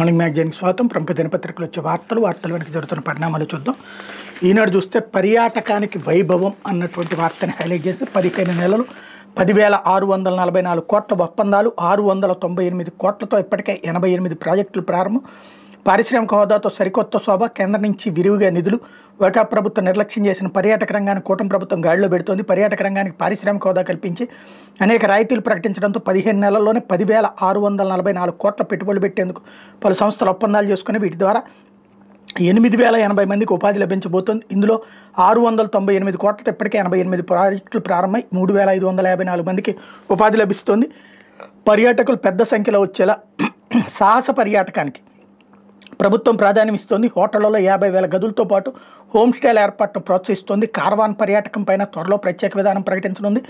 Morning మ్యాగజైన్కి స్వాగతం. ప్రముఖ దినపత్రికలు వచ్చే వార్తలు వెనక జరుగుతున్న పరిణామాలు చూద్దాం. ఈనాడు చూస్తే పర్యాటకానికి వైభవం అన్నటువంటి వార్తని హైలైట్ చేసి 15 నెలలు 10,644 కోట్ల ఒప్పందాలు, 698 కోట్లతో ఇప్పటికే 88 ప్రాజెక్టులు ప్రారంభం. పారిశ్రామిక హోదాతో సరికొత్త శోభ. కేంద్రం నుంచి విరివిగా నిధులు. వైకాపా ప్రభుత్వం నిర్లక్ష్యం చేసిన పర్యాటక రంగాన్ని కూటమి ప్రభుత్వం గాడిలో పెడుతోంది. పర్యాటక రంగానికి పారిశ్రామిక హోదా కల్పించి అనేక రాయితీలు ప్రకటించడంతో 15 నెలల్లోనే 10,644 కోట్ల పెట్టుబడులు పెట్టేందుకు పలు సంస్థలు ఒప్పందాలు చేసుకుని వీటి ద్వారా 8,080 మందికి ఉపాధి లభించబోతోంది. ఇందులో 698 కోట్లతో ఇప్పటికే 88 ప్రాజెక్టులు ప్రారంభమై 3,554 మందికి ఉపాధి లభిస్తోంది. పర్యాటకులు పెద్ద సంఖ్యలో వచ్చేలా సాహస పర్యాటకానికి ప్రభుత్వం ప్రాధాన్యం ఇస్తోంది. హోటళ్లలో 50,000 గదులతో పాటు హోమ్ స్టేల ఏర్పాటును ప్రోత్సహిస్తోంది. కార్వాన్ పర్యాటకం పైన త్వరలో ప్రత్యేక విధానం ప్రకటించనుంది.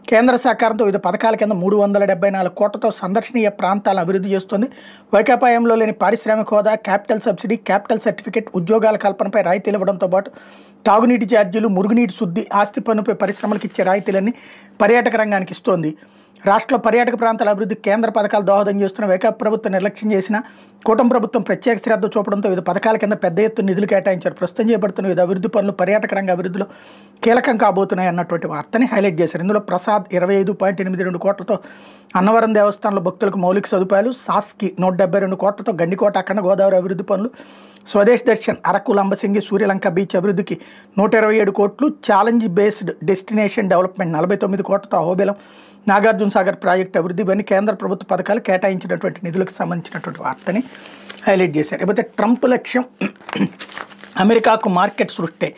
కేంద్ర సహకారంతో వివిధ పథకాల కింద 374 కోట్లతో సందర్శనీయ ప్రాంతాలను అభివృద్ధి చేస్తోంది. వైకాపాయంలో లేని పారిశ్రామిక హోదా, క్యాపిటల్ సబ్సిడీ, క్యాపిటల్ సర్టిఫికేట్, ఉద్యోగాల కల్పనపై రాయితీలు ఇవ్వడంతో పాటు తాగునీటి ఛార్జీలు, మురుగునీటి శుద్ధి, ఆస్తి పన్నుపై పరిశ్రమలకు ఇచ్చే రాయితీలన్నీ పర్యాటక రంగానికి ఇస్తోంది. రాష్ట్రంలో పర్యాటక ప్రాంతాల అభివృద్ధికి కేంద్ర పథకాలు దోహదం చేస్తున్న వైకాపా ప్రభుత్వం నిర్లక్ష్యం చేసిన కూటమి ప్రభుత్వం ప్రత్యేక శ్రద్ధ చూపడంతో వివిధ పథకాల కింద పెద్ద ఎత్తున నిధులు కేటాయించారు. ప్రస్తుతం చేపడుతున్న వివిధ అభివృద్ధి పనులు పర్యాటక రంగ అభివృద్ధిలో కీలకం కాబోతున్నాయి అన్నటువంటి వార్తని హైలైట్ చేశారు. ఇందులో ప్రసాద్ 25.82 కోట్లతో అన్నవరం దేవస్థానంలో భక్తులకు మౌలిక సదుపాయాలు, సాస్కి 172 కోట్లతో గండికోట అఖండ గోదావరి అభివృద్ధి పనులు, స్వదేశ్ దర్శన్ అరకు లంబసింగి సూర్యలంక బీచ్ అభివృద్ధికి 127 కోట్లు, ఛాలెంజ్ బేస్డ్ డెస్టినేషన్ డెవలప్మెంట్ 49 కోట్లతో అహోబిలం నాగార్జున సాగర్ ప్రాజెక్టు అభివృద్ధి, ఇవన్నీ కేంద్ర ప్రభుత్వ పథకాలు కేటాయించినటువంటి నిధులకు సంబంధించినటువంటి వార్తని హైలైట్ చేశారు. లేకపోతే ట్రంప్ లక్ష్యం అమెరికాకు మార్కెట్ సృష్టి.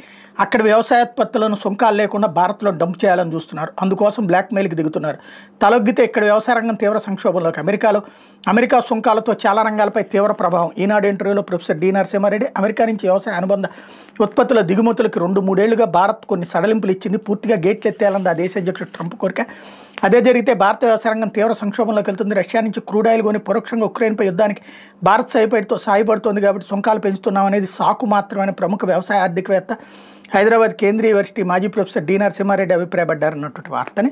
అక్కడ వ్యవసాయోత్పత్తులను సుంకాలు లేకుండా భారత్లో డంప్ చేయాలని చూస్తున్నారు. అందుకోసం బ్లాక్మెయిల్కి దిగుతున్నారు. తలొగ్గితే ఇక్కడ వ్యవసాయ రంగం తీవ్ర సంక్షోభంలోకి. అమెరికా సుంకాలతో చాలా రంగాలపై తీవ్ర ప్రభావం. ఈనాడు ఇంటర్వ్యూలో ప్రొఫెసర్ డి నరసింహారెడ్డి అమెరికా నుంచి వ్యవసాయ అనుబంధ ఉత్పత్తుల దిగుమతులకు 2-3 ఏళ్లుగా భారత్ కొన్ని సడలింపులు ఇచ్చింది. పూర్తిగా గేట్లు ఎత్తేయాలన్నది ఆ దేశ అధ్యక్షుడు ట్రంప్ కోరిక. అదే జరిగితే భారత వ్యవసాయ రంగం తీవ్ర సంక్షోభంలోకి వెళ్తుంది. రష్యా నుంచి క్రూడ్ ఆయిల్ కొని పరోక్షంగా ఉక్రెయిన్పై యుద్ధానికి భారత్ సాయపడుతోంది కాబట్టి సుంకాలు పెంచుతున్నాం అనేది సాకు మాత్రమే ప్రముఖ వ్యవసాయ ఆర్థికవేత్త, హైదరాబాద్ కేంద్రీయ యూనివర్సిటీ మాజీ ప్రొఫెసర్ డి నరసింహారెడ్డి అభిప్రాయపడ్డారన్నటువంటి వార్తని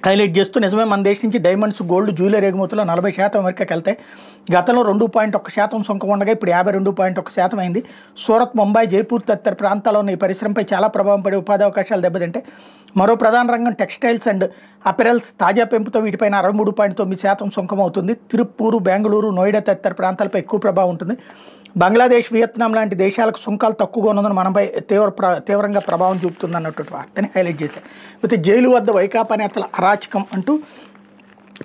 హైలైట్ చేస్తూ, నిజమే మన దేశం నుంచి డైమండ్స్, గోల్డ్, జ్యువెలరీ ఎగుమతుల్లో 40% అమెరికాకి వెళ్తాయి. గతంలో 2.1% సుంకం ఉండగా ఇప్పుడు 52.1% అయింది. సూరత్, ముంబై, జైపూర్ తదితర ప్రాంతాల్లో ఉన్న ఈ పరిశ్రమపై చాలా ప్రభావం పడే ఉపాధి అవకాశాలు దెబ్బతింటాయి. మరో ప్రధాన రంగం టెక్స్టైల్స్ అండ్ అపెరల్స్. తాజా పెంపుతో వీటిపైన 63.9% సుంకం అవుతుంది. తిరుప్పూరు, బెంగళూరు, నోయిడా తదితర ప్రాంతాలపై ఎక్కువ ప్రభావం ఉంటుంది. బంగ్లాదేశ్, వియత్నాం లాంటి దేశాలకు సుంకాలు తక్కువగా ఉన్నదని మనపై తీవ్రంగా ప్రభావం చూపుతుంది అన్నటువంటి వార్తని హైలైట్ చేశారు. అయితే జైలు వద్ద వైకాపా నేతల అరాచకం అంటూ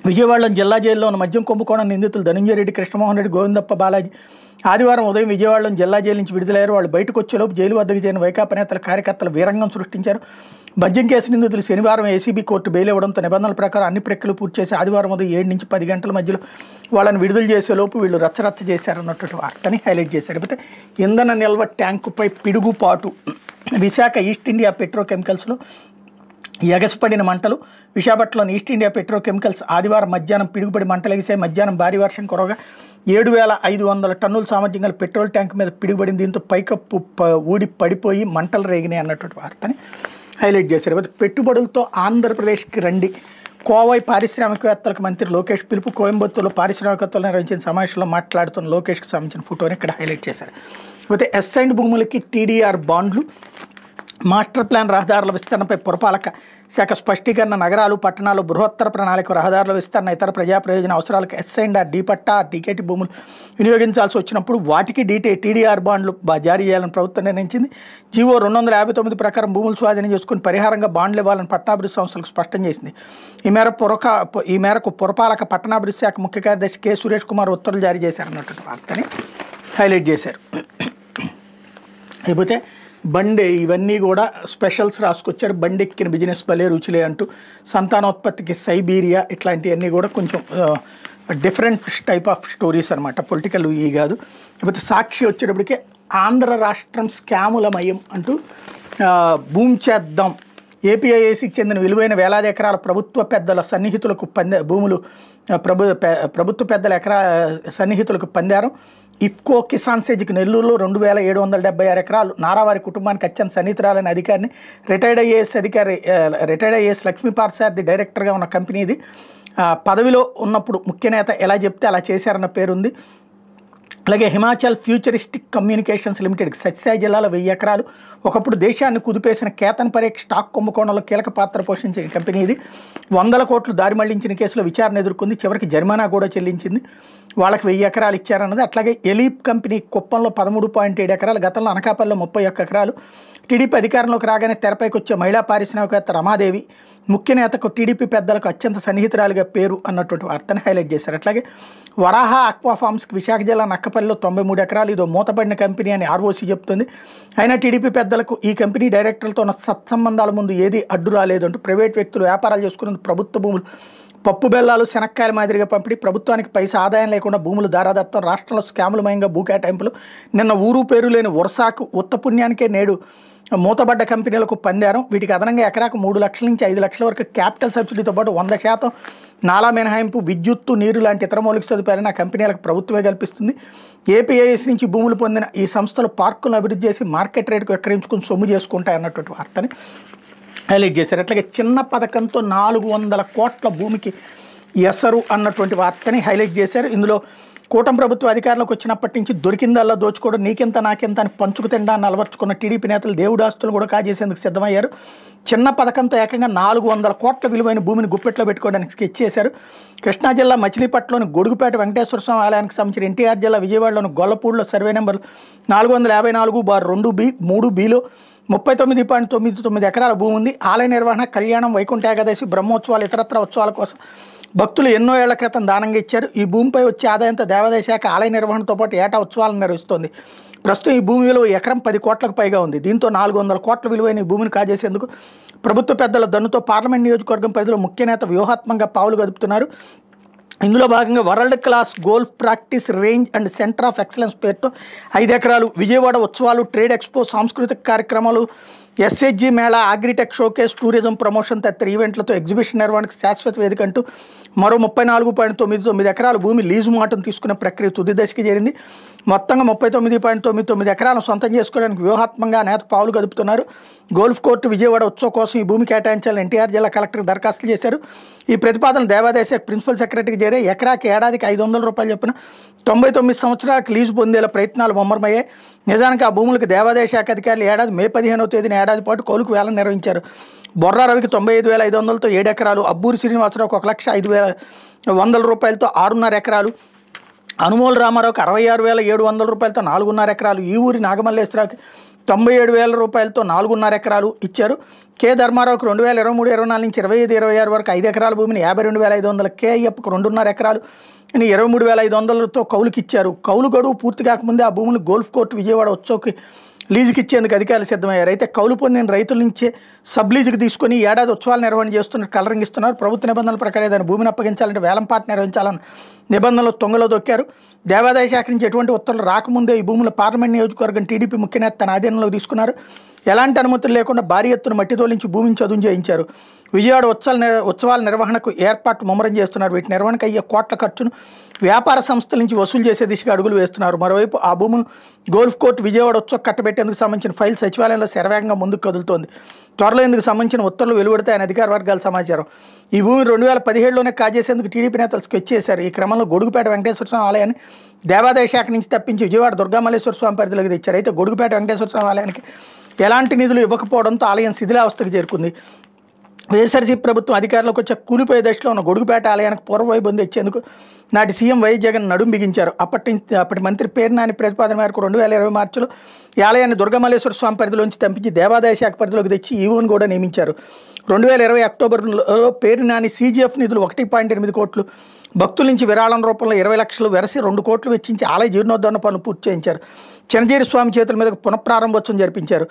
విజయవాడలో జిల్లా జైల్లో ఉన్న మద్యం కుంభకోణం నిందితులు ధనంజయ రెడ్డి, కృష్ణమోహన్ రెడ్డి, గోవిందప్ప బాలాజీ ఆదివారం ఉదయం విజయవాడలోని జిల్లా జైలు నుంచి విడుదలయ్యారు. వాళ్ళు బయటకు వచ్చేలోపు జైలు వద్దకు చేరిన వైకాపా నేతల కార్యకర్తలు వీరంగం సృష్టించారు. మద్యం కేసు నిందితులు శనివారం ఏసీబీ కోర్టు బెయిల్ ఇవ్వడంతో నిబంధనల ప్రకారం అన్ని ప్రక్రియలు పూర్తి చేసి ఆదివారం ఉదయం 7 నుంచి 10 గంటల మధ్యలో వాళ్ళని విడుదల చేసేలోపు వీళ్ళు రచ్చరచ్చ చేశారన్నటువంటి వార్తని హైలైట్ చేశారు. అయితే ఇంధన నిల్వ ట్యాంకుపై పిడుగుపాటు. విశాఖ ఈస్ట్ ఇండియా పెట్రోకెమికల్స్లో ఎగసిపడిన మంటలు. విశాఖపట్నంలోని ఈస్ట్ ఇండియా పెట్రోకెమికల్స్ ఆదివారం మధ్యాహ్నం పిడుగుపడి మంటలెగిసాయి. మధ్యాహ్నం భారీ వర్షం కురవగా 7,500 టన్నుల సామర్థ్యం గల పెట్రోల్ ట్యాంక్ మీద పిడుగుపడింది. దీంతో పైకప్పు ఊడి పడిపోయి మంటలు రేగినాయి అన్నటువంటి వార్తని హైలైట్ చేశారు. పెట్టుబడులతో ఆంధ్రప్రదేశ్కి రండి. కోవై పారిశ్రామికవేత్తలకు మంత్రి లోకేష్ పిలుపు. కోయంబత్తూరులో పారిశ్రామికవేత్తలు నిర్వహించిన సమావేశంలో మాట్లాడుతున్న లోకేష్కి సంబంధించిన ఫోటోని ఇక్కడ హైలైట్ చేశారు. అయితే ఎస్ఐండ్ భూములకి టీడీఆర్ బాండ్లు. మాస్టర్ ప్లాన్ రహదారుల విస్తరణపై పురపాలక శాఖ స్పష్టీకరణ. నగరాలు, పట్టణాలు బృహత్తర ప్రణాళిక రహదారుల విస్తరణ, ఇతర ప్రజా ప్రయోజన అవసరాలకు ఎస్ఐండ్ డి పట్టా, టీకేటీ భూములు వినియోగించాల్సి వచ్చినప్పుడు వాటికి టీడీఆర్ బాండ్లు జారీ చేయాలని ప్రభుత్వం నిర్ణయించింది. జీవో 259 ప్రకారం భూములు స్వాధీనం చేసుకుని పరిహారంగా బాండ్లు ఇవ్వాలని పట్టణాభివృద్ధి సంస్థలకు స్పష్టం చేసింది. ఈ మేరకు పురపాలక పట్టణాభివృద్ధి శాఖ ముఖ్య కార్యదర్శి కె సురేష్ కుమార్ ఉత్తర్వులు జారీ చేశారన్నటువంటి వార్తని హైలైట్ చేశారు. అయిపోతే బండి ఇవన్నీ కూడా స్పెషల్స్ రాసుకొచ్చారు. బండి ఎక్కిన బిజినెస్ భలే రుచులే అంటూ సంతానోత్పత్తికి సైబీరియా ఇట్లాంటివన్నీ కూడా కొంచెం డిఫరెంట్ టైప్ ఆఫ్ స్టోరీస్ అనమాట. పొలిటికల్ ఈ కాదు. లేకపోతే సాక్షి వచ్చేటప్పటికి ఆంధ్ర రాష్ట్రం స్కాములమయం అంటూ భూమి చేద్దాం. ఏపీఐఏసీకి చెందిన విలువైన వేలాది ఎకరాల ప్రభుత్వ పెద్దల సన్నిహితులకు భూములు ప్రభుత్వ పెద్దల సన్నిహితులకు పందారం. ఇఫ్కో కిసాన్ సేజ్కి నెల్లూరులో 2,776 ఎకరాలు. నారావారి కుటుంబానికి అత్యంత సన్నిహితురాలైన అధికారిని రిటైర్డ్ ఐఏఎస్ లక్ష్మీపార్సారథి డైరెక్టర్గా ఉన్న కంపెనీ ఇది. పదవిలో ఉన్నప్పుడు ముఖ్య నేత ఎలా చెప్తే అలా చేశారన్న పేరుంది. అలాగే హిమాచల్ ఫ్యూచరిస్టిక్ కమ్యూనికేషన్స్ లిమిటెడ్కి సత్యసాయి జిల్లాలో 1000 ఎకరాలు. ఒకప్పుడు దేశాన్ని కుదిపేసిన కేతన్ పరేఖ్ స్టాక్ కుంభకోణంలో కీలక పాత్ర పోషించిన కంపెనీ ఇది. 100 కోట్లు దారి మళ్లించిన కేసులో విచారణ ఎదుర్కొంది. చివరికి జరిమానా కూడా చెల్లించింది. వాళ్ళకి 1000 ఎకరాలు ఇచ్చారన్నది. అట్లాగే ఎలీప్ కంపెనీ కుప్పంలో 13.7 ఎకరాలు, గతంలో అనకాపల్లిలో 31 ఎకరాలు. టీడీపీ అధికారంలోకి రాగానే తెరపైకి వచ్చే మహిళా పారిశ్రామికవేత్త రమాదేవి ముఖ్య నేతకు టీడీపీ పెద్దలకు అత్యంత సన్నిహితురాలుగా పేరు అన్నటువంటి వార్తను హైలైట్ చేశారు. అట్లాగే వరాహ ఆక్వా ఫార్మ్స్కి విశాఖ జిల్లా నక్కపల్లిలో 93 ఎకరాలు. ఇదో మూతపడిన కంపెనీ అని ఆర్ఓసీ చెప్తుంది. అయినా టీడీపీ పెద్దలకు ఈ కంపెనీ డైరెక్టర్లతో ఉన్న సత్సంబంధాల ముందు ఏది అడ్డు రాలేదు అంటూ ప్రైవేట్ వ్యక్తులు వ్యాపారాలు చేసుకున్న ప్రభుత్వ భూములు పప్పు బెల్లాలు శనక్కాయల మాదిరిగా పంపిణీ, ప్రభుత్వానికి పైసా ఆదాయం లేకుండా భూములు దారాదత్తం, రాష్ట్రంలో స్కాములమయంగా భూ కేటాయింపులు, నిన్న ఊరు పేరు లేని వర్షాకు ఉత్తపుణ్యానికే నేడు మూతబడ్డ కంపెనీలకు పందారం. వీటికి అదనంగా ఎకరాకు 3 లక్షల నుంచి 5 లక్షల వరకు క్యాపిటల్ సబ్సిడీతో పాటు 100% నాలా మినహాయింపు, విద్యుత్తు, నీరు లాంటి ఇతర మౌలిక సదుపాయాలను ఆ కంపెనీలకు ప్రభుత్వమే కల్పిస్తుంది. ఏపీఐఎస్ నుంచి భూములు పొందిన ఈ సంస్థలు పార్కులను అభివృద్ధి చేసి మార్కెట్ రేటుకు విక్రయించుకుని సొమ్ము చేసుకుంటాయి అన్నటువంటి వార్తని హైలైట్ చేశారు. అట్లాగే చిన్న పథకంతో 400 కోట్ల భూమికి ఎసరు అన్నటువంటి వార్తని హైలైట్ చేశారు. ఇందులో కూటమి ప్రభుత్వం అధికారంలోకి వచ్చినప్పటి నుంచి దొరికిందల్లా దోచుకోవడం, నీకెంత నాకెంత అని పంచుకు తిండాన్ని అలవర్చుకున్న టీడీపీ నేతలు దేవుడాస్తులు కూడా కాజేసేందుకు సిద్ధమయ్యారు. చిన్న పథకంతో ఏకంగా 400 కోట్ల విలువైన భూమిని గుప్పెట్లో పెట్టుకోవడానికి స్కెచ్ చేశారు. కృష్ణా జిల్లా మచిలీపట్నంలోని గొడుగుపేట వెంకటేశ్వర స్వామి ఆలయానికి సంబంధించిన ఎన్టీఆర్ జిల్లా విజయవాడలోని గొల్లపూడిలో సర్వే నెంబర్ 454/2B 3Bలో 39.99 ఎకరాల భూమి ఉంది. ఆలయ నిర్వహణ, కళ్యాణం, వైకుంఠ ఏకాదశి, బ్రహ్మోత్సవాలు, ఇతరత్ర ఉత్సవాల కోసం భక్తులు ఎన్నో ఏళ్ల క్రితం దానంగా ఇచ్చారు. ఈ భూమిపై వచ్చే ఆదాయంతో దేవాదాయ శాఖ ఆలయ నిర్వహణతో పాటు ఏటా ఉత్సవాలను నిర్వహిస్తోంది. ప్రస్తుతం ఈ భూమి విలువ ఎకరం 10 కోట్లకు పైగా ఉంది. దీంతో 400 కోట్ల విలువైన ఈ భూమిని కాజేసేందుకు ప్రభుత్వ పెద్దల దన్నుతో పార్లమెంట్ నియోజకవర్గం పరిధిలో ముఖ్య నేత వ్యూహాత్మకంగా పావులు కదుపుతున్నారు. ఇందులో భాగంగా world class golf practice range and centre of excellence పేరుతో 5 ఎకరాలు, విజయవాడ ఉత్సవాలు, ట్రేడ్ ఎక్స్పో, సాంస్కృతిక కార్యక్రమాలు, SHG Mela, agritech showcase, tourism promotion తదితర ఈవెంట్లతో ఎగ్జిబిషన్ నిర్వహణకు శాశ్వత వేదిక అంటూ మరో 34.99 ఎకరాల భూమి లీజు మాటను తీసుకునే ప్రక్రియ తుది దశకి చేరింది. మొత్తంగా 39.99 ఎకరాలను సొంతం చేసుకోవడానికి వ్యూహాత్మకంగా నేత పావులు కదుపుతున్నారు. గోల్ఫ్ కోర్టు విజయవాడ ఉత్సవం కోసం ఈ భూమి కేటాయించాలని ఎన్టీఆర్ జిల్లా కలెక్టర్కి దరఖాస్తులు చేశారు. ఈ ప్రతిపాదన దేవాదాయ శాఖ ప్రిన్సిపల్ సెక్రటరీకి చేరే ఎకరాకి ఏడాదికి 500 రూపాయలు చొప్పున 99 సంవత్సరాలకు లీజు పొందేలా ప్రయత్నాలు ముమ్మరమయ్యాయి. నిజానికి ఆ భూములకు దేవాదాయ శాఖ అధికారులు ఏడాది మే 15వ తేదీన ఏడాది పాటు కౌలుకు వేలం నిర్వహించారు. బొర్రా రవికి 95,500తో 7 ఎకరాలు, అబ్బూరి శ్రీనివాసరావుకు 1,05,100 రూపాయలతో 6.5 ఎకరాలు, అనుమోల్ రామారావుకి 66,700 రూపాయలతో 4.5 ఎకరాలు, ఈ ఊరి నాగమల్లేశ్వరరావుకి 97,000 రూపాయలతో 4.5 ఎకరాలు ఇచ్చారు. కె ధర్మారావుకు 2023-24 నుంచి 25-26 వరకు 5 ఎకరాల భూమిని 52,500, కె అయ్యప్పకు 2.5 ఎకరాలు 23,500తో కౌలుకి ఇచ్చారు. కౌలు గడువు పూర్తి కాకముందే ఆ భూములు గోల్ఫ్ కోర్టు విజయవాడ ఉత్సవ్కి లీజుకి ఇచ్చేందుకు అధికారులు సిద్ధమయ్యారు. అయితే కౌలు పొందిన రైతుల నుంచే సబ్ లీజుకి తీసుకుని ఏడాది ఉత్సవాలు నిర్వహణ చేస్తున్న కలరింగ్ ఇస్తున్నారు. ప్రభుత్వ నిబంధనల ప్రకారం దాని భూమిని అప్పగించాలంటే వేలంపాట నిర్వహించాలని నిబంధనలు తొంగలో దొక్కారు. దేవాదాయ శాఖ నుంచి ఎటువంటి ఉత్తర్వులు రాకముందే ఈ భూములు పార్లమెంట్ నియోజకవర్గం టీడీపీ ముఖ్య నేత తన ఆధీనంలోకి తీసుకున్నారు. ఎలాంటి అనుమతులు లేకుండా భారీ ఎత్తున మట్టి తోలించి భూమిని చదును చేయించారు. విజయవాడ ఉత్సవాల నిర్వహణకు ఏర్పాట్లు ముమ్మరం చేస్తున్నారు. వీటి నిర్వహణకు అయ్యే కోట్ల ఖర్చును వ్యాపార సంస్థల నుంచి వసూలు చేసే దిశగా అడుగులు వేస్తున్నారు. మరోవైపు ఆ భూములు గోల్ఫ్ కోర్టు విజయవాడ ఉత్సవం కట్టబెట్టేందుకు సంబంధించిన ఫైల్ సచివాలయంలో శరవేగంగా ముందుకు కదులుతోంది. త్వరలో ఇందుకు సంబంధించిన ఉత్తర్వులు వెలువడతాయని అధికార వర్గాల సమాచారం. ఈ భూమి 2017లోనే కాజేసేందుకు టీడీపీ నేతలు స్కెచ్ చేశారు. ఈ క్రమంలో గొడుగుపేట వెంకటేశ్వర స్వామి ఆలయాన్ని దేవాదాయ శాఖ నుంచి తప్పించి విజయవాడ దుర్గామల్లేశ్వర స్వామి పరిధిలోకి తెచ్చారు. అయితే గొడుగుపేట వెంకటేశ్వర స్వామి ఆలయానికి ఎలాంటి నిధులు ఇవ్వకపోవడంతో ఆలయం శిథిలావస్థకు చేరుకుంది. వైఎస్ఆర్సీపీ ప్రభుత్వం అధికారంలోకి వచ్చే కూలిపోయే దశలో ఉన్న గొడుగుపేట ఆలయానికి పూర్వవైభవం తెచ్చేందుకు నాటి సీఎం వైఎస్ జగన్ నడుం బిగించారు. అప్పటి మంత్రి పేర్నాని ప్రతిపాదన మేరకు 2020 మార్చిలో ఈ ఆలయాన్ని దుర్గమల్లేశ్వర స్వామి పరిధిలోంచి తప్పించి దేవాదాయ శాఖ పరిధిలోకి తెచ్చి ఈవోను కూడా నియమించారు. 2020 అక్టోబర్లో పేర్నాని సీజీఎఫ్ నిధులు 1.8 కోట్లు, భక్తుల నుంచి విరాళం రూపంలో 20 లక్షలు వెరసి 2 కోట్లు వెచ్చించి ఆలయ జీర్ణోద్ధరణ పనులు పూర్తి చేయించారు. చెనజీరి స్వామి చేతుల మీద పునఃప్రారంభోత్సవం జరిపించారు.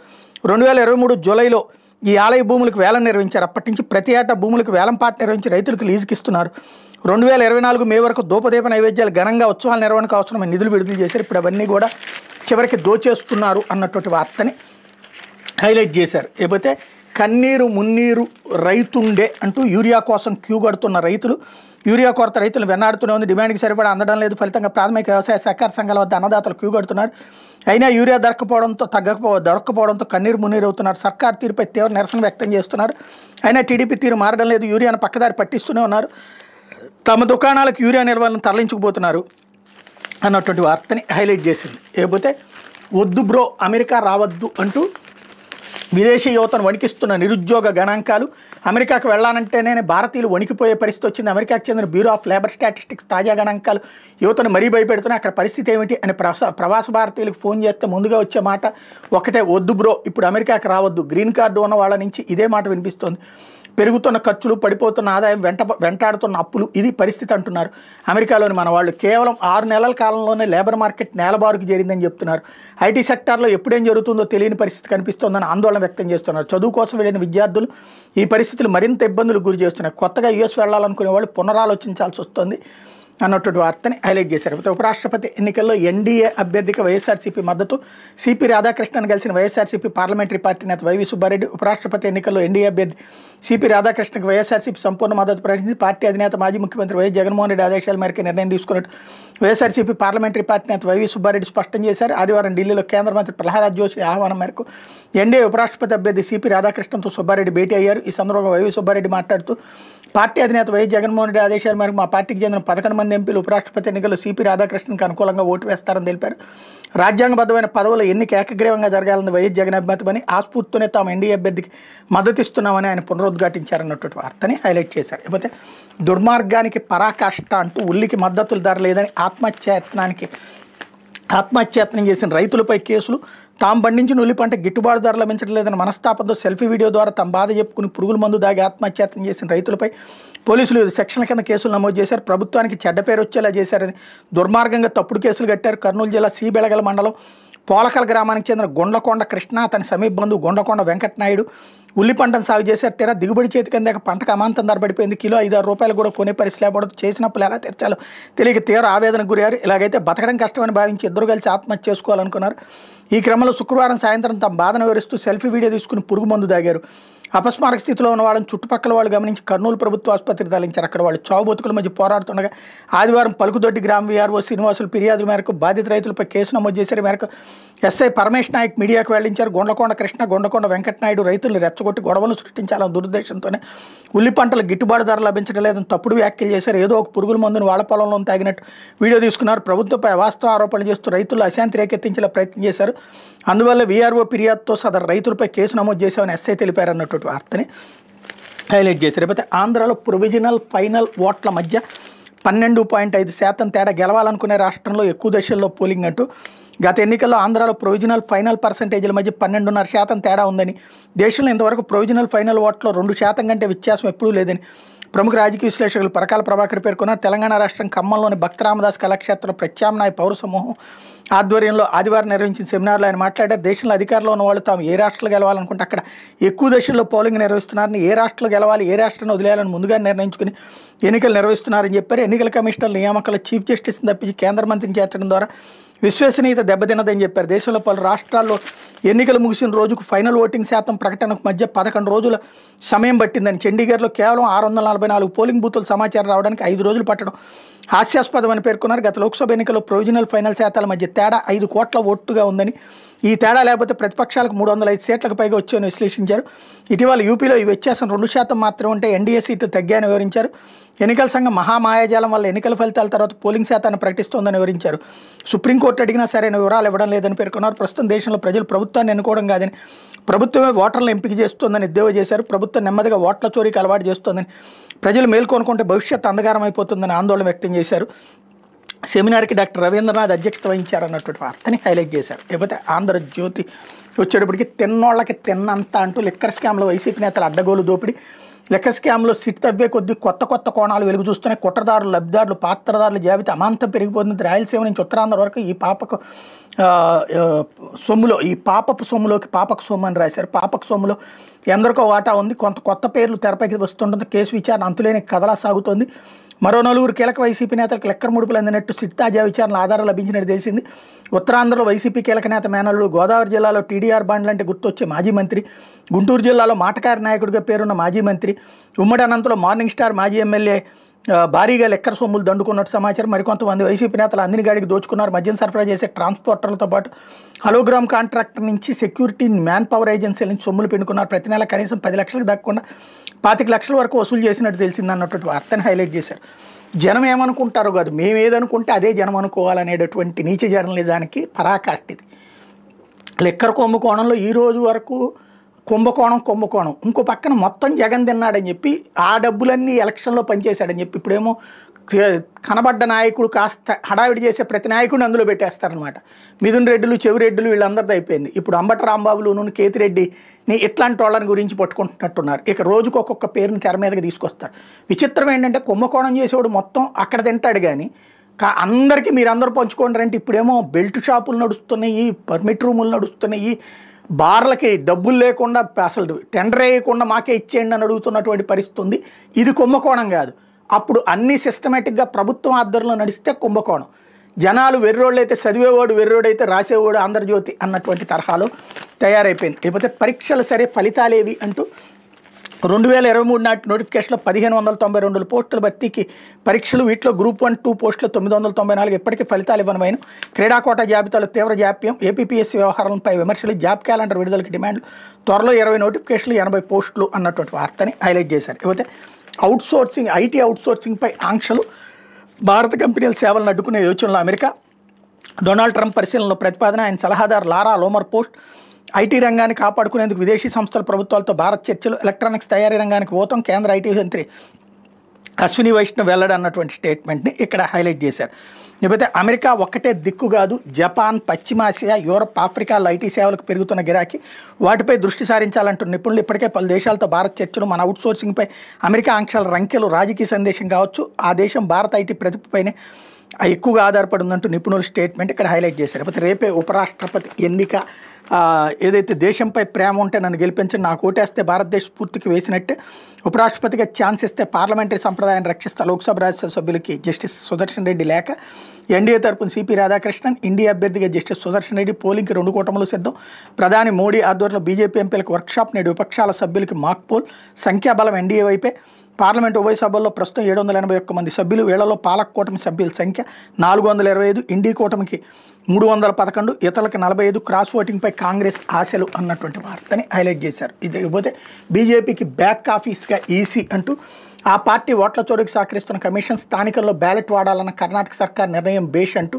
2023 జూలైలో ఈ ఆలయ భూములకు వేలం నిర్వహించారు. అప్పటి నుంచి ప్రతి ఏటా భూములకు వేలంపాట నిర్వహించి రైతులకు లీజుకి ఇస్తున్నారు. 2024 మే వరకు ధూపదీప నైవేద్యాలు ఘనంగా ఉత్సవాల నిర్వహణకు అవసరమైన నిధులు విడుదల చేశారు. ఇప్పుడు అవన్నీ కూడా చివరికి దోచేస్తున్నారు అన్నటువంటి వార్తని హైలైట్ చేశారు. లేకపోతే కన్నీరు మున్నీరు రైతుండే అంటూ యూరియా కోసం క్యూ కడుతున్న రైతులు, యూరియా కొరత రైతులు వెన్నాడుతూనే ఉంది. డిమాండ్కి సరిపడా అందడం లేదు. ఫలితంగా ప్రాథమిక వ్యవసాయ సహకార సంఘాల వద్ద అన్నదాతలు క్యూ కడుతున్నారు. అయినా యూరియా దొరకపోవడంతో కన్నీరు మున్నీరు అవుతున్నారు. సర్కార్ తీరుపై తీవ్ర నిరసన వ్యక్తం చేస్తున్నారు. అయినా టీడీపీ తీరు మారడం లేదు. యూరియాను పక్కదారి పట్టిస్తూనే ఉన్నారు. తమ దుకాణాలకు యూరియా నిల్వలను తరలించుకుపోతున్నారు. అన్నటువంటి వార్తని హైలైట్ చేసింది. లేకపోతే వద్దు బ్రో అమెరికా రావద్దు అంటూ విదేశీ యువతను వణికిస్తున్న నిరుద్యోగ గణాంకాలు, అమెరికాకు వెళ్ళాలంటేనే భారతీయులు వణికిపోయే పరిస్థితి వచ్చింది, అమెరికాకు చెందిన బ్యూరో ఆఫ్ లేబర్ స్టాటిస్టిక్స్ తాజా గణాంకాలు యువతను మరీ భయపెడుతున్నాయి, అక్కడ పరిస్థితి ఏమిటి అని ప్రవాస భారతీయులకు ఫోన్ చేస్తే ముందుగా వచ్చే మాట ఒకటే, వద్దు బ్రో ఇప్పుడు అమెరికాకు రావద్దు. గ్రీన్ కార్డు ఉన్న వాళ్ళ నుంచి ఇదే మాట వినిపిస్తోంది. పెరుగుతున్న ఖర్చులు, పడిపోతున్న ఆదాయం, వెంటాడుతున్న అప్పులు, ఇది పరిస్థితి అంటున్నారు అమెరికాలోని మన వాళ్ళు. కేవలం 6 నెలల కాలంలోనే లేబర్ మార్కెట్ నేలబారుకు చేరిందని చెప్తున్నారు. ఐటీ సెక్టార్లో ఎప్పుడేం జరుగుతుందో తెలియని పరిస్థితి కనిపిస్తోందని ఆందోళన వ్యక్తం చేస్తున్నారు. చదువు కోసం వెళ్ళిన విద్యార్థులు ఈ పరిస్థితులు మరింత ఇబ్బందులకు గురి చేస్తున్నాయి. కొత్తగా యుఎస్ వెళ్ళాలనుకునే వాళ్ళు పునరాలోచించాల్సి వస్తుంది అన్నటువంటి వార్తని హైలైట్ చేశారు. ఉపరాష్ట్రపతి ఎన్నికల్లో ఎన్డీఏ అభ్యర్థికి వైఎస్ఆర్సీపీ మద్దతు. సిపి రాధాకృష్ణన్ కలిసిన వైఎస్ఆర్సీపీ పార్లమెంటరీ పార్టీ నేత వైవి సుబ్బారెడ్డి ఉపరాష్ట్రపతి ఎన్నికల్లో ఎన్డీఏ అభ్యర్థి సిపి రాధాకృష్ణన్కి వైఎస్ఆర్సీపీ సంపూర్ణ మద్దతు ప్రకటించింది. పార్టీ అధినేత మాజీ ముఖ్యమంత్రి వైఎస్ జగన్మోహన్ రెడ్డి ఆదేశాల మేరకు నిర్ణయం తీసుకున్నట్టు వైఎస్ఆర్సీపీ పార్లమెంటరీ పార్టీ నేత వైవి సుబ్బారెడ్డి స్పష్టం చేశారు. ఆదివారం ఢిల్లీలో కేంద్ర మంత్రి ప్రహ్లాద్ జోషి ఆహ్వానం మేరకు ఎన్డీఏ ఉపరాష్ట్రపతి అభ్యర్థి సిపి రాధాకృష్ణన్తో సుబ్బారెడ్డి భేటీ అయ్యారు. ఈ సందర్భంగా వైవి సుబ్బారెడ్డి మాట్లాడుతూ పార్టీ అధినేత వైఎస్ జగన్మోహన్ రెడ్డి ఆదేశాల మేరకు మా పార్టీకి చెందిన 11 మంది ఎంపీలు ఉపరాష్ట్రపతి ఎన్నికల్లో సిపి రాధాకృష్ణన్కి అనుకూలంగా ఓటు వేస్తారని తెలిపారు. రాజ్యాంగబద్ధమైన పదవుల ఎన్నిక ఏకగ్రీవంగా జరగాలని వైఎస్ జగన్ అభిమతమని, ఆ స్ఫూర్తితోనే తాము ఎన్డీఏ అభ్యర్థికి మద్దతిస్తున్నామని ఆయన పునరుద్ఘాటించారన్నటువంటి వార్తని హైలైట్ చేశారు. లేకపోతే దుర్మార్గానికి పరాకాష్ట అంటూ ఉల్లికి మద్దతులు ధర లేదని ఆత్మహత్యయత్నం చేసిన రైతులపై కేసులు. తాము పండించిన ఉల్లి పంట గిట్టుబాటు ధర లభించడం లేదని మనస్తాపంతో సెల్ఫీ వీడియో ద్వారా తమ బాధ చెప్పుకుని పురుగుల మందు దాగి ఆత్మహత్యయత్నం చేసిన రైతులపై పోలీసులు సెక్షన్ల కింద కేసులు నమోదు చేశారు. ప్రభుత్వానికి చెడ్డ పేరు వచ్చేలా చేశారని దుర్మార్గంగా తప్పుడు కేసులు కట్టారు. కర్నూలు జిల్లా సి బెళగల మండలం పోలకల గ్రామానికి చెందిన గుండ్లకొండ కృష్ణ, అతని సమీప బంధువు గుండ్లకొండ వెంకటనాయుడు ఉల్లి పంటను సాగు చేశారు. తీరా దిగుబడి చేతికి అందాక పంటకు అమాంతం ధర పడిపోయింది. కిలో 5-6 రూపాయలు కూడా కొనే పరిస్థితి లేకపోవడం, చేసినప్పుడు ఎలా తీర్చాలో తెలియక తీవ్ర ఆవేదనకు గురయ్యారు. ఇలాగైతే బతకడం కష్టమని భావించి ఇద్దరు కలిసి ఆత్మహత్య చేసుకోవాలనుకున్నారు. ఈ క్రమంలో శుక్రవారం సాయంత్రం తమ బాధను వివరిస్తూ సెల్ఫీ వీడియో తీసుకుని పురుగు మందు దాగారు. అపస్మారక స్థితిలో ఉన్న వాళ్ళని చుట్టుపక్కల వాళ్ళు గమనించి కర్నూలు ప్రభుత్వ ఆసుపత్రికి తరలించారు. అక్కడ వాళ్ళు చావు బతుకుల మధ్య పోరాడుతుండగా ఆదివారం పలుకుదొడ్డి గ్రామ వీఆర్ఓ శ్రీనివాసులు ఫిర్యాదుల మేరకు బాధిత రైతులపై కేసు నమోదు చేశారు. మేరకు ఎస్ఐ పరమేష్ నాయక్ మీడియాకు వెల్లడించారు. గుండ్లకొండ కృష్ణ, గుండ్లకొండ వెంకటనాయుడు రైతులను రెచ్చగొట్టి గొడవలు సృష్టించాలన్న దురుద్దేశంతోనే ఉల్లి పంటలు గిట్టుబాటు ధర లభించడం లేదని తప్పుడు వ్యాఖ్యలు చేశారు. ఏదో ఒక పురుగుల మందును వాళ్ళ పొలంలో తాగినట్టు వీడియో తీసుకున్నారు. ప్రభుత్వంపై అవాస్తవ ఆరోపణలు చేస్తూ రైతులు అశాంతి రేకెత్తించేలా ప్రయత్నం చేశారు. అందువల్ల వీఆర్ఓ ఫిర్యాదుతో సదరు రైతులపై కేసు నమోదు చేశామని ఎస్ఐ తెలిపారన్నటువంటి వార్తని హైలైట్ చేశారు. లేకపోతే ఆంధ్రాలో ప్రొవిజనల్ ఫైనల్ ఓట్ల మధ్య 12.5% తేడా, గెలవాలనుకునే రాష్ట్రంలో ఎక్కువ దశల్లో పోలింగ్ అంటూ గత ఎన్నికల్లో ఆంధ్రాలో ప్రొవిజనల్ ఫైనల్ పర్సంటేజ్ల మధ్య 12.5% తేడా ఉందని, దేశంలో ఇంతవరకు ప్రొవిజనల్ ఫైనల్ ఓట్లో 2% కంటే వ్యత్యాసం ఎప్పుడూ లేదని ప్రముఖ రాజకీయ విశ్లేషకులు పరకాల ప్రభాకర్ పేర్కొన్నారు. తెలంగాణ రాష్ట్రం ఖమ్మంలోని భక్త రామదాస్ కళాక్షేత్ర ప్రత్యామ్నాయ పౌర సమూహం ఆధ్వర్యంలో ఆదివారం నిర్వహించిన సెమినార్లో ఆయన మాట్లాడారు. దేశంలో అధికారంలో ఉన్న వాళ్ళు తాము ఏ రాష్ట్రంలో గెలవాలనుకుంటే అక్కడ ఎక్కువ దశల్లో పోలింగ్ నిర్వహిస్తున్నారని, ఏ రాష్ట్రంలో గెలవాలి, ఏ రాష్ట్రాన్ని వదిలేయాలని ముందుగా నిర్ణయించుకుని ఎన్నికలు నిర్వహిస్తున్నారని చెప్పారు. ఎన్నికల కమిషనర్ నియామకాల చీఫ్ జస్టిస్ని తప్పించి కేంద్ర మంత్రిని చేర్చడం ద్వారా విశ్వసనీయత దెబ్బతిన్నదని చెప్పారు. దేశంలో పలు రాష్ట్రాల్లో ఎన్నికలు ముగిసిన రోజుకు ఫైనల్ ఓటింగ్ శాతం ప్రకటనకు మధ్య 11 రోజుల సమయం పట్టిందని, చండీగఢ్లో కేవలం 644 పోలింగ్ బూతుల సమాచారం రావడానికి 5 రోజులు పట్టడం హాస్యాస్పదమని పేర్కొన్నారు. గత లోక్సభ ఎన్నికల్లో ప్రొవిజనల్ ఫైనల్ శాతాల మధ్య తేడా 5 కోట్ల ఓటుగా ఉందని, ఈ తేడా లేకపోతే ప్రతిపక్షాలకు 305 సీట్లకు పైగా వచ్చాయని విశ్లేషించారు. ఇటీవల యూపీలో ఈ వ్యత్యాసం 2% మాత్రమే ఉంటే ఎన్డీఏ సీట్లు తగ్గాయని వివరించారు. ఎన్నికల సంఘం మహామాయాజాలం వల్ల ఎన్నికల ఫలితాల తర్వాత పోలింగ్ శాతాన్ని ప్రకటిస్తోందని వివరించారు. సుప్రీంకోర్టు అడిగినా సరైన వివరాలు ఇవ్వడం లేదని పేర్కొన్నారు. ప్రస్తుతం దేశంలో ప్రజలు ప్రభుత్వాన్ని ఎన్నుకోవడం కాదని, ప్రభుత్వమే ఓటర్లను ఎంపిక చేస్తోందని ఎద్దేవా చేశారు. ప్రభుత్వం నెమ్మదిగా ఓట్ల చోరీకి అలవాటు చేస్తోందని, ప్రజలు మేల్కొనుకుంటే భవిష్యత్తు అంధకారం అయిపోతుందని ఆందోళన వ్యక్తం చేశారు. సెమినార్కి డాక్టర్ రవీంద్రనాథ్ అధ్యక్షత వహించారన్నటువంటి వార్తని హైలైట్ చేశారు. లేకపోతే ఆంధ్రజ్యోతి వచ్చేటప్పటికి తిన్నోళ్ళకి తిన్నంత అంటూ లిక్కర్ స్కామ్లో వైసీపీ నేతల అడ్డగోలు దోపిడీ. లిక్కర్ స్కామ్లో సిట్ తవ్వే కొద్దీ కొత్త కోణాలు వెలుగు చూస్తున్నాయి. కుట్రదారులు, లబ్ధిదారులు, పాత్రదారుల జాబితా అమాంతం పెరిగిపోతుంది. రాయలసీమ నుంచి ఉత్తరాంధ్ర వరకు ఈ పాపకు సొమ్ములో, ఈ పాపపు సొమ్ములోకి పాపకు సొమ్ము అని రాశారు. పాపకు సొమ్ములో ఎందరికో వాటా ఉంది. కొత్త పేర్లు తెరపైకి వస్తుండటంతో కేసు విచారణ అంతులేని కథలా సాగుతోంది. మరో 4 కీలక వైసీపీ నేతలకు లెక్కర్ ముడుపులు అందినట్టు సిట్ తాజా విచారణ ఆధారం లభించినట్టు తెలిసింది. ఉత్తరాంధ్రలో వైసీపీ కీలక నేత మేనల్లుడు, గోదావరి జిల్లాలో టీడీఆర్ బాండ్లు అంటే గుర్తొచ్చే మాజీ మంత్రి, గుంటూరు జిల్లాలో మాటకారి నాయకుడిగా పేరున్న మాజీ మంత్రి, ఉమ్మడి అనంతలో మార్నింగ్ స్టార్ మాజీ ఎమ్మెల్యే భారీగా లెక్కర్ సొమ్ములు దండుకున్నట్టు సమాచారం. మరికొంతమంది వైసీపీ నేతలు అందిన గాడికి దోచుకున్నారు. మద్యం సరఫరా చేసే ట్రాన్స్పోర్టర్లతో పాటు హలోగ్రామ్ కాంట్రాక్టర్ నుంచి సెక్యూరిటీ, మ్యాన్ పవర్ ఏజెన్సీల నుంచి సొమ్ములు పెట్టుకున్నారు. ప్రతి నెల కనీసం 10 లక్షలకు దక్కకుండా 25 లక్షల వరకు వసూలు చేసినట్టు తెలిసిందన్నటువంటి వార్తను హైలైట్ చేశారు. జనం ఏమనుకుంటారో కాదు, మేము ఏదనుకుంటే అదే జనం అనుకోవాలనేటటువంటి నీచ జర్నలిజానికి పరాకాష్ట ఇది. లిక్కర్ కుంభకోణంలో ఈ రోజు వరకు కుంభకోణం ఇంకో పక్కన మొత్తం జగన్ తిన్నాడని చెప్పి ఆ డబ్బులన్నీ ఎలక్షన్లో పనిచేశాడని చెప్పి ఇప్పుడేమో కనబడ్డ నాయకుడు కాస్త హడావిడి చేసే ప్రతి నాయకుడిని అందులో పెట్టేస్తారనమాట. మిథున్ రెడ్డిలు, చెవిరెడ్డిలు వీళ్ళందరిది అయిపోయింది. ఇప్పుడు అంబటి రాంబాబులు, కేతిరెడ్డిని ఇట్లాంటి వాళ్ళని గురించి పట్టుకుంటున్నట్టున్నారు. ఇక రోజుకు ఒక్కొక్క పేరుని తెర మీదకి తీసుకొస్తారు. విచిత్రం ఏంటంటే కుంభకోణం చేసేవాడు మొత్తం అక్కడ తింటాడు కానీ అందరికీ మీరందరూ పంచుకోండి అంటే ఇప్పుడేమో బెల్ట్ షాపులు నడుస్తున్నాయి, పర్మిట్ రూములు నడుస్తున్నాయి, బార్లకి డబ్బులు లేకుండా అసలు టెండర్ వేయకుండా మాకే ఇచ్చేయండి అని అడుగుతున్నటువంటి పరిస్థితి ఉంది. ఇది కుంభకోణం కాదు. అప్పుడు అన్ని సిస్టమేటిక్గా ప్రభుత్వం ఆధ్వర్యంలో నడిస్తే కుంభకోణం. జనాలు వెర్రోళ్ళు అయితే చదివేవాడు, వెర్రోడు అయితే రాసేవాడు, ఆంధ్రజ్యోతి అన్నటువంటి తరహాలో తయారైపోయింది. లేకపోతే పరీక్షలు సరే ఫలితాలేవి అంటూ 2023 నాటి నోటిఫికేషన్లో 1592 పోస్టుల భర్తీకి పరీక్షలు, వీటిలో గ్రూప్ 1, 2 పోస్టులు 994 ఇప్పటికీ ఫలితాలు ఇవ్వనమైన క్రీడాకోట జాబితాలో తీవ్ర జాప్యం, ఏపీపీఎస్సీ వ్యవహారాలపై విమర్శలు, జాబ్ క్యాలెండర్ విడుదలకి డిమాండ్లు, త్వరలో 20 నోటిఫికేషన్లు 80 పోస్టులు అన్నటువంటి వార్తని హైలైట్ చేశారు. లేకపోతే అవుట్సోర్సింగ్, ఐటీ అవుట్సోర్సింగ్పై ఆంక్షలు, భారత కంపెనీల సేవలను అడ్డుకునే యోచనలో అమెరికా, డొనాల్డ్ ట్రంప్ పరిశీలనలో ప్రతిపాదన, ఆయన సలహాదారు లారా లోమర్ పోస్ట్, ఐటీ రంగాన్ని కాపాడుకునేందుకు విదేశీ సంస్థల ప్రభుత్వాలతో భారత్ చర్చలు, ఎలక్ట్రానిక్స్ తయారీ రంగానికి ఓతం, కేంద్ర ఐటీ మంత్రి అశ్విని వైష్ణవ్ వెల్లడి అన్నటువంటి స్టేట్మెంట్ని ఇక్కడ హైలైట్ చేశారు. లేకపోతే అమెరికా ఒక్కటే దిక్కు కాదు, జపాన్, పశ్చిమాసియా, యూరప్, ఆఫ్రికాలో ఐటీ సేవలకు పెరుగుతున్న గిరాకీ, వాటిపై దృష్టి సారించాలంటున్న నిపుణులు. ఇప్పటికే పలు దేశాలతో భారత్ చర్చలు, మన అవుట్సోర్సింగ్పై అమెరికా ఆంక్షల రంకెలు రాజకీయ సందేశం కావచ్చు, ఆ దేశం భారత ఐటీ ప్రతిపైనే ఎక్కువగా ఆధారపడి ఉందంటూ నిపుణుల స్టేట్మెంట్ ఇక్కడ హైలైట్ చేశారు. లేకపోతే రేపే ఉపరాష్ట్రపతి ఎన్నిక, ఏదైతే దేశంపై ప్రేమ ఉంటే నన్ను గెలిపించి నాకు ఓటేస్తే భారతదేశ స్ఫూర్తికి వేసినట్టే, ఉపరాష్ట్రపతిగా ఛాన్స్ ఇస్తే పార్లమెంటరీ సంప్రదాయాన్ని రక్షిస్తా లోక్సభ రాజ్యసభ సభ్యులకి జస్టిస్ సుదర్శన్ రెడ్డి లేఖ, ఎన్డీఏ తరపున సిపి రాధాకృష్ణన్, ఇండియా అభ్యర్థిగా జస్టిస్ సుదర్శన్ రెడ్డి, పోలింగ్కి 2 కూటములు సిద్ధం, ప్రధాని మోడీ ఆధ్వర్యంలో బీజేపీ ఎంపీలకు వర్క్షాప్, నేడు విపక్షాల సభ్యులకి మాక్ పోల్, సంఖ్యాబలం ఎన్డీఏ వైపే, పార్లమెంటు ఉభయ సభల్లో ప్రస్తుతం 781 మంది సభ్యులు, వీళ్లలో పాలక కూటమి సభ్యుల సంఖ్య 425, ఇండీ కూటమికి 311, ఇతరులకు 45, క్రాస్ ఓటింగ్పై కాంగ్రెస్ ఆశలు అన్నటువంటి వార్తని హైలైట్ చేశారు. ఇది ఇకపోతే బీజేపీకి బ్యాక్ ఆఫీస్గా ఈసీ అంటూ ఆ పార్టీ ఓట్ల చోరీకి సహకరిస్తున్న కమిషన్, స్థానికల్లో బ్యాలెట్ వాడాలన్న కర్ణాటక సర్కార్ నిర్ణయం బేష్ అంటూ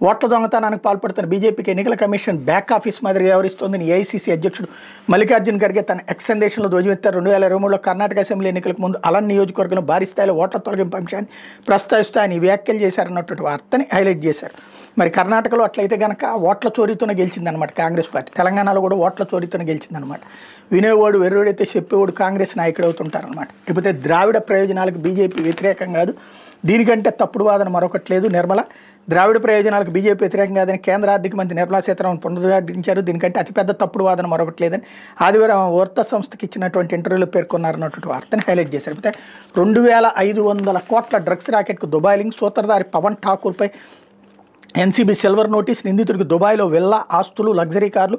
ఓట్ల దొంగతనానికి పాల్పడుతున్న బీజేపీకి ఎన్నికల కమిషన్ బ్యాక్ ఆఫీస్ మాదిరిగా వ్యవహరిస్తోందని ఏఐసీసీ అధ్యక్షుడు మల్లికార్జున్ ఖర్గే తన ఎక్స్ సందేశంలో ధ్వజమెత్తారు. 2023లో కర్ణాటక అసెంబ్లీ ఎన్నికలకు ముందు అలన్ నియోజకవర్గంలో భారీ స్థాయిలో ఓట్ల తొలగింపు అంశాన్ని ప్రస్తావిస్తూ ఆయన వ్యాఖ్యలు చేశారన్నటువంటి వార్తని హైలైట్ చేశారు. మరి కర్ణాటకలో అట్లయితే కనుక ఓట్ల చోరీతోనే గెలిచిందనమాట కాంగ్రెస్ పార్టీ, తెలంగాణలో కూడా ఓట్ల చోరీతోనే గెలిచిందనమాట. వినేవాడు వెర్రోడైతే చెప్పేవాడు కాంగ్రెస్ నాయకుడు అవుతుంటారనమాట. లేకపోతే ద్రావిడ ప్రయోజనాలకు బీజేపీ వ్యతిరేకం కాదు, దీనికంటే తప్పుడు వాదన మరొకటి లేదు. నిర్మల, ద్రావిడ ప్రయోజనాలకు బీజేపీ వ్యతిరేకం కాదని కేంద్ర ఆర్థిక మంత్రి నిర్మలా సీతారామన్ పునరుద్ఘాటించారు. దీనికంటే అతిపెద్ద తప్పుడు వాదన మరొకటి లేదని ఆదివారం వార్తా సంస్థకి ఇచ్చినటువంటి ఇంటర్వ్యూలో పేర్కొన్నారన్నటువంటి వార్తని హైలైట్ చేశారు. అయితే 2500 కోట్ల డ్రగ్స్ రాకెట్కు దుబాయ్ లింక్, సూత్రధారి పవన్ ఠాకూర్పై ఎన్సీబీ సిల్వర్ నోటీస్, నిందితుడికి దుబాయ్లో వెల్లా ఆస్తులు, లగ్జరీ కార్లు,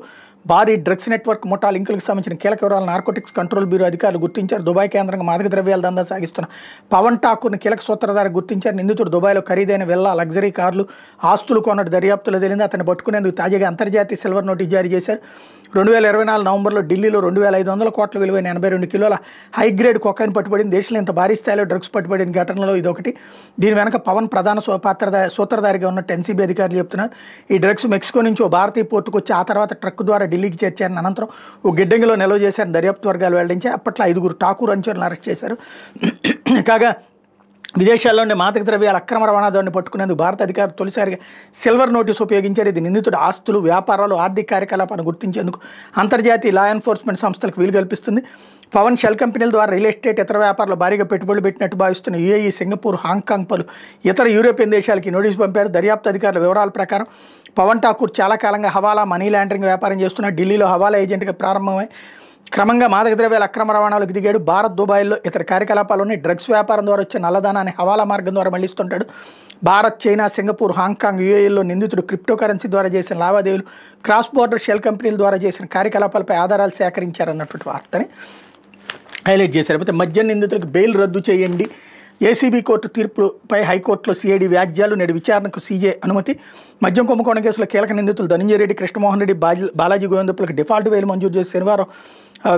భారీ డ్రగ్స్ నెట్వర్క్ ముఠా లింకులకు సంబంధించిన కీలక వివరాలు నార్కోటిక్స్ కంట్రోల్ బ్యూరో అధికారులు గుర్తించారు. దుబాయ్ కేంద్రంగా మాదక ద్రవ్యాల దందా సాగిస్తున్న పవన్ ఠాకూర్ని కీలక సూత్రధారి గుర్తించారు. నిందితుడు దుబాయ్లో ఖరీదైన వెల్లా, లగ్జరీ కార్లు, ఆస్తులు కొన్నట్టు దర్యాప్తులో తేలింది. అతన్ని పట్టుకునేందుకు తాజాగా అంతర్జాతీయ సిల్వర్ నోటీస్ జారీ చేశారు. 2024 నవంబర్లో ఢిల్లీలో 2500 కోట్ల విలువైన 82 కిలోల హైగ్రేడ్ కొకైన్ పట్టుబడింది. దేశంలో ఇంత భారీ స్థాయిలో డ్రగ్స్ పట్టుబడిన ఘటనలో ఇదొకటి. దీని వెనక పవన్ ప్రధాన సూత్రధారిగా ఉన్నట్టు ఎన్సీబీ అధికారులు చెప్తున్నారు. ఈ డ్రగ్స్ మెక్సికో నుంచి ఓ భారతీయ పోర్టుకు వచ్చి ఆ తర్వాత ట్రక్ ద్వారా ఢిల్లీకి చేర్చారని, అనంతరం ఓ గిడ్డంగిలో నిల్వ చేశారని దర్యాప్తు వర్గాలు వెల్లడించాయి. అప్పట్లో 5 ఠాకూర్ అనుచరులను అరెస్ట్ చేశారు. కాగా విదేశాల్లో ఉండే మాదక ద్రవ్యాల అక్రమ రవాణాదారుని పట్టుకునేందుకు భారత అధికారులు తొలిసారిగా సిల్వర్ నోటీస్ ఉపయోగించారు. ఇది నిందితుడు ఆస్తులు, వ్యాపారాలు, ఆర్థిక కార్యకలాపాలను గుర్తించేందుకు అంతర్జాతీయ లా ఎన్ఫోర్స్మెంట్ సంస్థలకు వీలు కల్పిస్తుంది. పవన్ షెల్ కంపెనీల ద్వారా రియల్ ఎస్టేట్, ఇతర వ్యాపారాలు భారీగా పెట్టుబడులు పెట్టినట్టు భావిస్తున్న యూఏఈ, సింగపూర్, హాంకాంగ్, పలు ఇతర యూరోపియన్ దేశాలకి నోటీసు పంపారు. దర్యాప్తు అధికారుల వివరాల ప్రకారం పవన్ ఠాకూర్ చాలా కాలంగా హవాలా, మనీ లాండరింగ్ వ్యాపారం చేస్తున్న ఢిల్లీలో హవాలా ఏజెంట్గా ప్రారంభమై క్రమంగా మాదక ద్రవ్యాల అక్రమ రవాణాలకు దిగాడు. భారత్, దుబాయ్లో ఇతర కార్యకలాపాల్లోనే డ్రగ్స్ వ్యాపారం ద్వారా వచ్చే నల్లధనాన్ని హవాలా మార్గం ద్వారా మళ్లిస్తుంటాడు. భారత్, చైనా, సింగపూర్, హాంకాంగ్, యూఏఈలో నిందితుడు క్రిప్టో కరెన్సీ ద్వారా చేసిన లావాదేవీలు, క్రాస్ బోర్డర్ షెల్ కంపెనీల ద్వారా చేసిన కార్యకలాపాలపై ఆధారాలు సేకరించారన్నటువంటి వార్తని హైలైట్ చేశారు. అయితే మద్యం నిందితులకు బెయిల్ రద్దు చేయండి ఏసీబీ కోర్టు తీర్పుపై హైకోర్టులో సిఐడి వ్యాజ్యాలు, నేడు విచారణకు సీజే అనుమతి. మద్యం కుంభకోణం కేసులో కీలక నిందితులు ధనంజయ రెడ్డి, కృష్ణమోహన్ రెడ్డి, బాలాజీ గోవిందప్పలకు డిఫాల్ట్ బెయిల్ మంజూరు చేసి శనివారం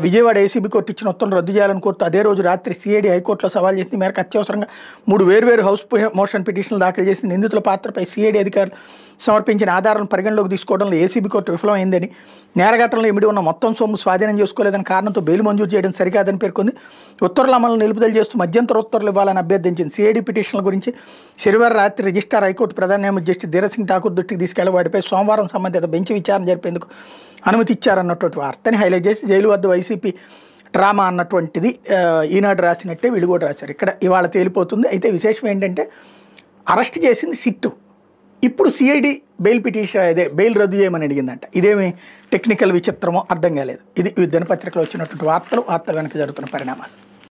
విజయవాడ ఏసీబీ కోర్టు ఇచ్చిన ఉత్తర్వులు రద్దు చేయాలని కోర్టు అదే రోజు రాత్రి సిఐడి హైకోర్టులో సవాల్ చేసింది. ఈ మేరకు అత్యవసరంగా 3 వేర్వేరు హౌస్ మోషన్ పిటిషన్లు దాఖలు చేసి నిందితుల పాత్రపై సిఐడి అధికారులు సమర్పించిన ఆధారాలను పరిగణలోకి తీసుకోవడంలో ఏసీబీ కోర్టు విఫలమైందని, నేరఘట్టంలో ఇమిడి ఉన్న మొత్తం సొమ్ము స్వాధీనం చేసుకోలేదని కారణంతో బెయిల్ మంజూరు చేయడం సరికాదని పేర్కొంది. ఉత్తర్వుల అమలు నిలుపుదల చేస్తూ మధ్యంతర ఉత్తర్వులు ఇవ్వాలని అభ్యర్థించింది. సిఐడి పిటిషన్ల గురించి శనివారం రాత్రి రిజిస్ట్రార్ హైకోర్టు ప్రధాన న్యాయమూర్తి జస్టిస్ ధీరజ్ సింగ్ ఠాకూర్ దృష్టికి తీసుకెళ్లి వాటిపై సోమవారం సంబంధిత బెంచ్ విచారణ జరిపేందుకు అనుమతి ఇచ్చారన్నటువంటి వార్తని హైలైట్ చేసి జైలు వద్ద వైసీపీ డ్రామా అన్నటువంటిది ఈనాడు రాసినట్టే వీళ్ళు కూడా రాశారు. ఇక్కడ ఇవాళ తేలిపోతుంది. అయితే విశేషం ఏంటంటే అరెస్ట్ చేసింది సిట్టు, ఇప్పుడు సిఐడి బెయిల్ పిటిషన్ అదే బెయిల్ రద్దు చేయమని అడిగిందంట. ఇదేమి టెక్నికల్ విచిత్రమో అర్థం కాలేదు. ఇది దినపత్రికలో వచ్చినటువంటి వార్తలు వెనక జరుగుతున్న పరిణామాలు.